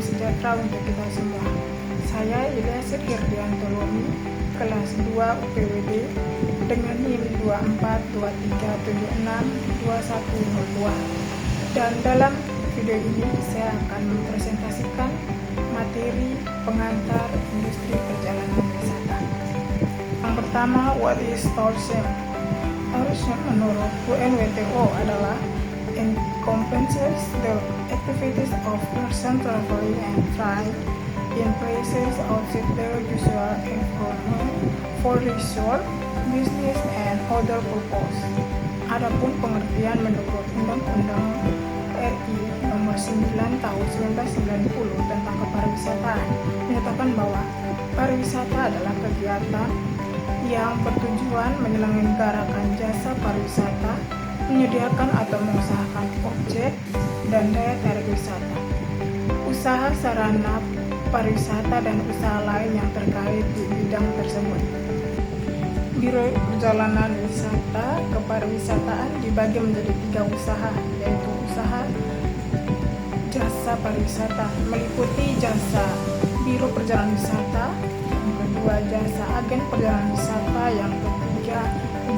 sejahtera untuk kita semua. Saya Ilyasir Hirdianto Lomi, kelas 2 UPWD dengan NIM 2423762102. Dan dalam video ini saya akan mempresentasikan materi pengantar industri perjalanan wisata. Yang pertama, what is tourism? Tourism menurut UNWTO adalah encompasses the activities of person traveling and trying in places outside their usual environment for leisure, business, and other purpose. Adapun pengertian menurut Undang-Undang RI Nomor 9 Tahun 1990 tentang kepariwisataan menyatakan bahwa pariwisata adalah kegiatan yang bertujuan menyelenggarakan jasa pariwisata, menyediakan atau mengusahakan objek dan daya tarik wisata, usaha sarana pariwisata dan usaha lain yang terkait di bidang tersebut. Biro Perjalanan Wisata Kepariwisataan dibagi menjadi 3 usaha, yaitu usaha jasa pariwisata meliputi jasa Biro Perjalanan Wisata, yang kedua jasa agen perjalanan wisata, yang ketiga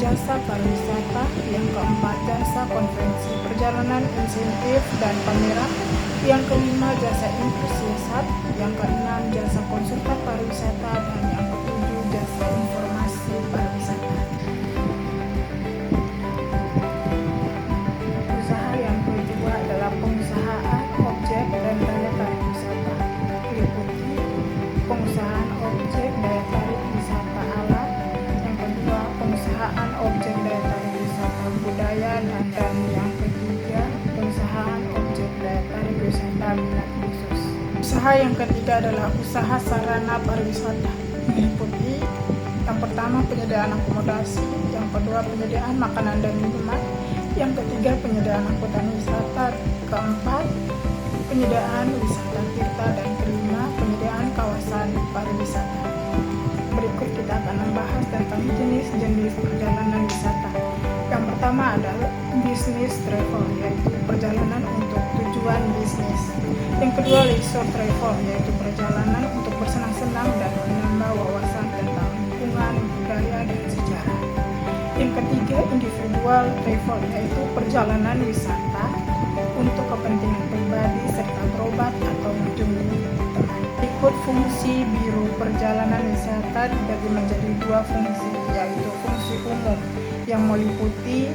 jasa pariwisata, yang keempat jasa konferensi perjalanan, insentif dan pameran, yang kelima jasa inklusiasat, yang keenam jasa konsultan pariwisata, dan yang ketujuh jasa informasi pariwisata. Usaha yang kedua adalah pengusahaan objek dan daya tarik wisata, meliputi pengusahaan objek daya tarik wisata alam, yang kedua pengusahaan objek daya tarik wisata budaya, dan yang ketiga pengusahaan objek daya tarik wisata minat khusus. Usaha yang ketiga adalah usaha sarana pariwisata, meliputi yang pertama penyediaan akomodasi, yang kedua penyediaan makanan dan minuman, yang ketiga penyediaan angkutan wisata, keempat penyediaan wisata tirta, dan kelima penyediaan kawasan pariwisata. Berikut kita akan membahas tentang jenis-jenis perjalanan wisata. Yang pertama adalah business travel, yaitu perjalanan untuk tujuan bisnis. Yang kedua leisure travel, yaitu perjalanan untuk bersenang-senang dan menambah wawasan tentang lingkungan, budaya, dan sejarah. Yang ketiga individual travel, yaitu perjalanan wisata untuk kepentingan pribadi serta berobat atau mengunjungi teman. Ikut fungsi Biro Perjalanan Wisata dibagi menjadi 2 fungsi, yaitu fungsi umum yang meliputi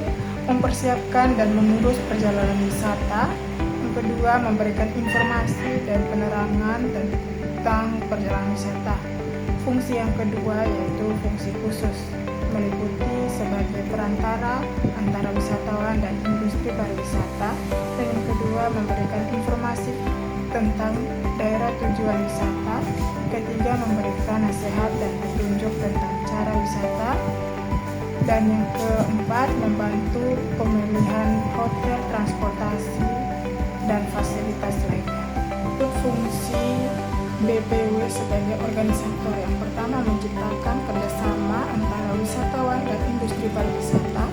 mempersiapkan dan mengurus perjalanan wisata. Yang kedua, memberikan informasi dan penerangan tentang perjalanan wisata. Fungsi yang kedua yaitu fungsi khusus, meliputi sebagai perantara antara wisatawan dan industri pariwisata. Dan yang kedua, memberikan informasi tentang daerah tujuan wisata. Ketiga, memberikan nasihat dan petunjuk tentang cara wisata. Dan yang keempat, membantu pemilihan hotel, transportasi, dan fasilitas lainnya. Untuk fungsi BPW sebagai organisator, yang pertama menciptakan kerjasama antara wisatawan dan industri pariwisata.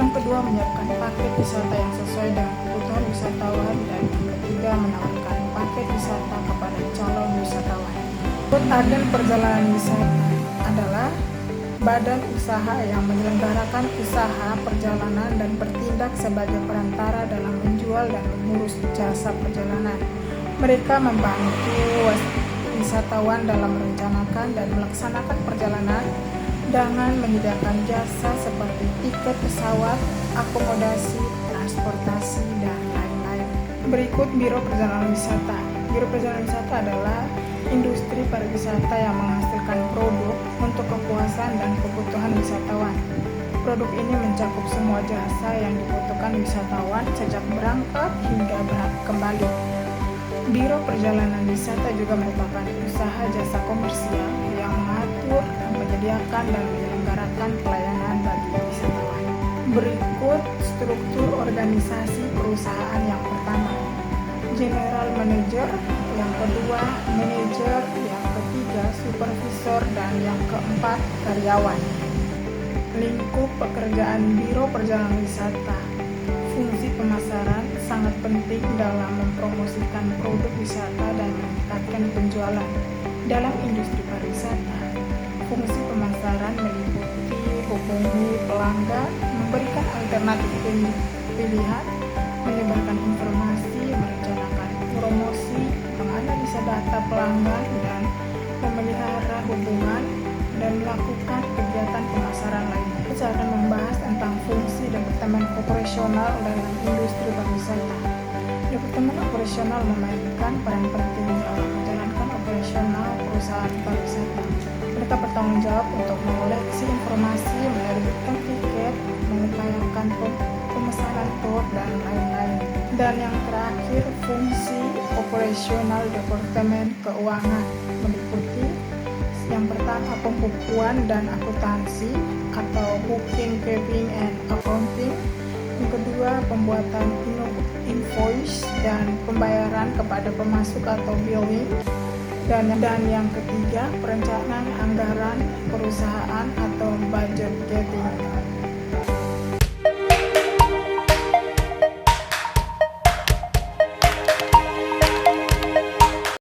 Yang kedua, menyiapkan paket wisata yang sesuai dengan kebutuhan wisatawan. Dan yang ketiga, menawarkan paket wisata kepada calon wisatawan. Agen perjalanan wisata adalah badan usaha yang menyelenggarakan usaha perjalanan dan bertindak sebagai perantara dalam menjual dan mengurus jasa perjalanan. Mereka membantu wisatawan dalam merencanakan dan melaksanakan perjalanan dengan menyediakan jasa seperti tiket pesawat, akomodasi, transportasi, dan lain-lain. Berikut Biro Perjalanan Wisata. Biro Perjalanan Wisata adalah industri pariwisata yang menghasilkan produk untuk kepuasan dan kebutuhan wisatawan. Produk ini mencakup semua jasa yang dibutuhkan wisatawan sejak berangkat hingga kembali. Biro Perjalanan Wisata juga merupakan usaha jasa komersial yang mengatur, menyediakan, dan menyelenggarakan pelayanan bagi wisatawan. Berikut struktur organisasi perusahaan. Yang pertama, General Manager, yang kedua manajer, yang ketiga supervisor, dan yang keempat karyawan. Lingkup pekerjaan Biro Perjalanan Wisata. Fungsi pemasaran sangat penting dalam mempromosikan produk wisata dan meningkatkan penjualan. Dalam industri pariwisata, fungsi pemasaran meliputi hubungi pelanggan, memberikan alternatif pilihan, menyebarkan informasi, merencanakan promosi, menganalisa data pelanggan, dan memelihara hubungan dan melakukan kegiatan pemasaran lainnya. Saya akan membahas tentang fungsi Departemen Operasional dalam industri pariwisata. Departemen Operasional memainkan peran penting dalam menjalankan operasional perusahaan pariwisata. Mereka bertanggung jawab untuk mengoleksi informasi, menerbitkan tiket, mengupayakan pemesanan tur, dan lain-lain. Dan yang terakhir, fungsi operasional Departemen Keuangan meliputi yang pertama pembukuan dan akuntansi atau booking, keeping, and accounting. Yang kedua, pembuatan invoice dan pembayaran kepada pemasok atau billing. Dan yang ketiga, perencanaan anggaran perusahaan atau budget getting.